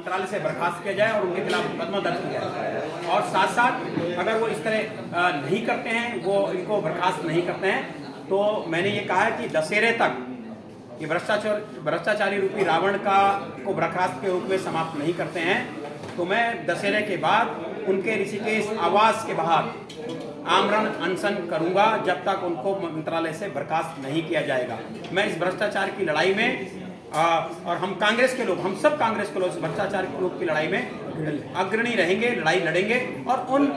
मंत्रालय से बर्खास्त किया जाए और उनके खिलाफ मुकदमा दर्ज किया जाए। और साथ साथ अगर वो इस तरह नहीं करते हैं, वो इनको बर्खास्त नहीं करते हैं, तो मैंने ये कहा है कि दशहरे तक ये भ्रष्टाचारी रूपी रावण को बर्खास्त के रूप में समाप्त नहीं करते हैं, तो मैं दशहरे के बाद उनके ऋषिकेश आवास के बाहर आमरण अनशन करूंगा जब तक उनको मंत्रालय से बर्खास्त नहीं किया जाएगा। मैं इस भ्रष्टाचार की लड़ाई में और हम कांग्रेस के लोग, हम सब कांग्रेस के लोग इस भ्रष्टाचार की लड़ाई में अग्रणी रहेंगे, लड़ाई लड़ेंगे। और उन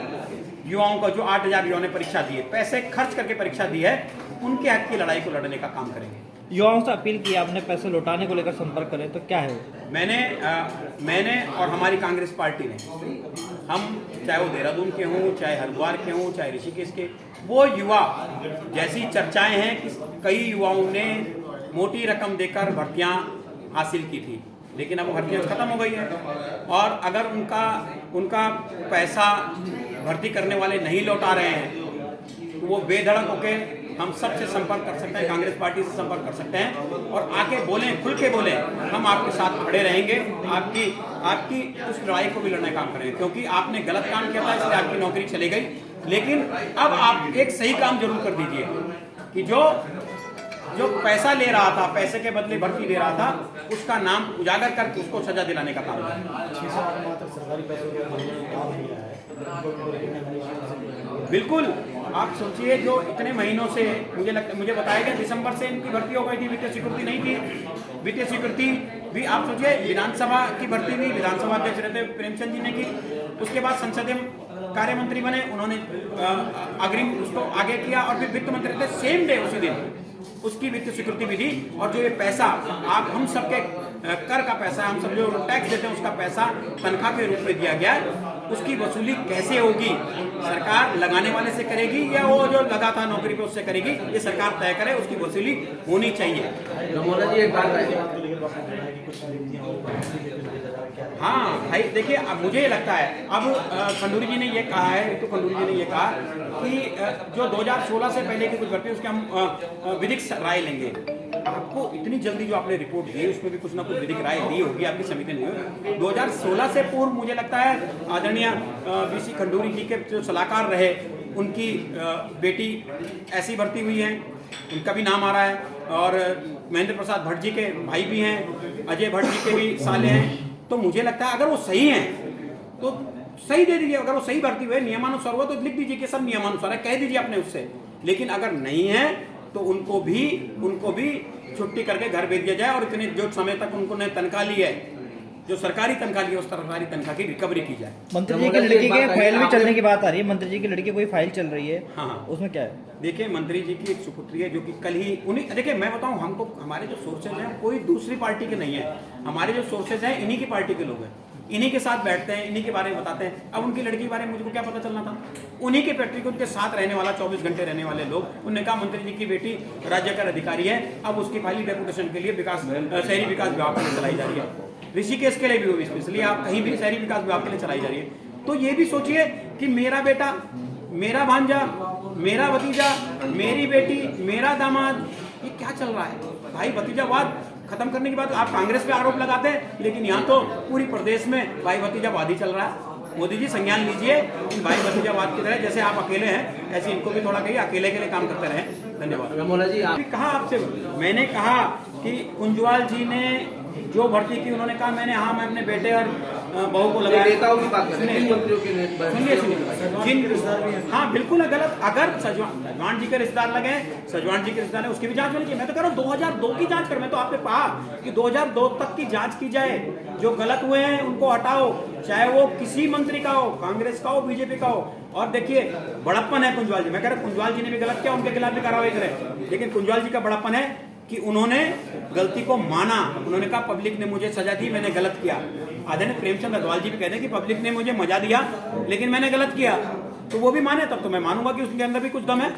युवाओं को जो 8,000 युवाओं ने परीक्षा दी है, पैसे खर्च करके परीक्षा दी है, उनके हक की लड़ाई को लड़ने का काम करेंगे। युवाओं से अपील की आपने पैसे लौटाने को लेकर संपर्क करें, तो क्या है? मैंने और हमारी कांग्रेस पार्टी ने, हम चाहे वो देहरादून के हों, चाहे हरिद्वार के हों, चाहे ऋषिकेश के, वो युवा, जैसी चर्चाएं हैं कि कई युवाओं ने मोटी रकम देकर भर्तियां हासिल की थी, लेकिन अब वो भर्तियां खत्म हो गई है। और अगर उनका पैसा भर्ती करने वाले नहीं लौटा रहे हैं, तो वो बेधड़क होकर हम सबसे संपर्क कर सकते हैं, कांग्रेस पार्टी से संपर्क कर सकते हैं और आके बोलें, खुल के बोलें, हम आपके साथ खड़े रहेंगे, आपकी उस लड़ाई को भी लड़ने का काम करेंगे। क्योंकि आपने गलत काम किया था, इसलिए आपकी नौकरी चली गई, लेकिन अब आप एक सही काम जरूर कर दीजिए कि जो पैसा ले रहा था, पैसे के बदले भर्ती ले रहा था, उसका नाम उजागर करके उसको सजा दिलाने का काम करें। बिल्कुल, आप सोचिए, जो इतने महीनों से मुझे बताया गया दिसंबर से इनकी भर्ती हो गई थी, वित्तीय स्वीकृति नहीं थी। वित्तीय स्वीकृति भी आप सोचिए, विधानसभा की भर्ती भी विधानसभा अध्यक्ष रहते प्रेमचंद जी ने की, उसके बाद संसदीय कार्य मंत्री बने, उन्होंने अग्रिम उसको आगे किया, और फिर वित्त मंत्री थे, सेम डे उसी दिन उसकी वित्तीय स्वीकृति भी दी। और जो ये पैसा आप हम सबके कर का पैसा, हम सब जो टैक्स देते हैं, उसका पैसा तनख्वाह के रूप में दिया गया, उसकी वसूली कैसे होगी? सरकार लगाने वाले से करेगी या वो जो लगा था नौकरी पे उससे करेगी? ये सरकार तय करे, उसकी वसूली होनी चाहिए। हाँ भाई, देखिए, अब मुझे लगता है, अब खंडूरी जी ने ये कहा है, ऋतु खंडूरी जी ने ये कहा कि जो 2016 से पहले की कुछ भर्ती उसके हम विधिक राय लेंगे। आपको इतनी जल्दी जो आपने रिपोर्ट दी, उसमें भी कुछ ना कुछ विधिक राय दी होगी आपकी समिति ने। 2016 से पूर्व मुझे लगता है आदरणीय बीसी खंडूरी जी के जो सलाहकार रहे, उनकी बेटी ऐसी भर्ती हुई है, उनका भी नाम आ रहा है, और महेंद्र प्रसाद भट्ट जी के भाई भी हैं, अजय भट्ट जी के भी साले हैं। तो मुझे लगता है अगर वो सही हैं तो सही दे दीजिए, अगर वो सही भर्ती हुए, नियमानुसार हुआ, तो लिख दीजिए कि सब नियमानुसार है, कह दीजिए अपने उससे। लेकिन अगर नहीं है तो उनको भी छुट्टी करके घर भेज दिया जाए, और इतने जो समय तक उन्होंने तनख्वाह ली है, जो सरकारी तनख्वाह ली है, उस सरकारी तनख्वाह की रिकवरी की जाए। मंत्री जी की लड़की के फाइल भी चलने की बात आ रही है, मंत्री जी की लड़की कोई फाइल चल रही है। हाँ, उसमें क्या है? देखिए, मंत्री जी की एक सुपुत्री है जो कि कल ही उन्हीं, देखिए मैं बताऊं, हमको हमारे जो सोर्सेज हैं कोई दूसरी पार्टी के नहीं है, हमारे जो सोर्सेज हैं इन्हीं की पार्टी के लोग हैं, इन्हीं के साथ बैठते हैं, इन्हीं के बारे में बताते हैं। अब उनकी लड़की के बारे में मुझको क्या पता चलना था? उन्हीं के फैक्ट्री के उनके साथ रहने वाला, 24 घंटे रहने वाले लोग, उन्होंने कहा मंत्री जी की बेटी राज्य कर अधिकारी है, अब उसकी फाइल डेपुटेशन के लिए शहरी विकास विभाग के लिए चलाई जा रही है। ऋषिकेश के लिए भी होगी, इसलिए आप कहीं भी शहरी विकास विभाग के लिए चलाई जा रही है। तो ये भी सोचिए कि मेरा बेटा, मेरा भांजा, मेरा भतीजा, मेरी बेटी, मेरा दामाद, ये क्या चल रहा है? भाई भतीजावाद खत्म करने की बात आप कांग्रेस पे आरोप लगाते हैं, लेकिन यहाँ तो पूरी प्रदेश में भाई भतीजावाद ही चल रहा है। मोदी जी, संज्ञान लीजिए इन भाई भतीजावाद की तरह, जैसे आप अकेले हैं ऐसे इनको भी थोड़ा कहिए, अकेले के लिए काम करते रहे। धन्यवाद। रमोला जी, कहा आपसे, मैंने कहा कि कुंजवाल जी ने जो भर्ती की, उन्होंने कहा मैं अपने बेटे और बहू को लगाया। सुनिए, हाँ बिल्कुल गलत। अगर सजवान जी के रिश्तेदार लगे, सजवान जी के रिश्तेदार, उसकी भी जांच होनी चाहिए। मैं तो कह रहा हूँ 2002 की जांच कर, मैं तो आपने कहा कि 2002 तक की जांच की जाए, जो गलत हुए हैं उनको हटाओ, चाहे वो किसी मंत्री का हो, कांग्रेस का हो, बीजेपी का हो। और देखिए, बड़प्पन है कुंजवाल जी, मैं कह रहा हूँ कुंजवाल जी ने भी गलत किया, उनके खिलाफ भी कार्रवाई करें। लेकिन कुंजवाल जी का बड़प्पन है कि उन्होंने गलती को माना, उन्होंने कहा पब्लिक ने मुझे सजा दी, मैंने गलत किया। आदरणीय प्रेमचंद अग्रवाल जी भी कहते हैं कि पब्लिक ने मुझे मजा दिया, लेकिन मैंने गलत किया, तो वो भी माने, तब तो मैं मानूंगा कि उसके अंदर भी कुछ दम है।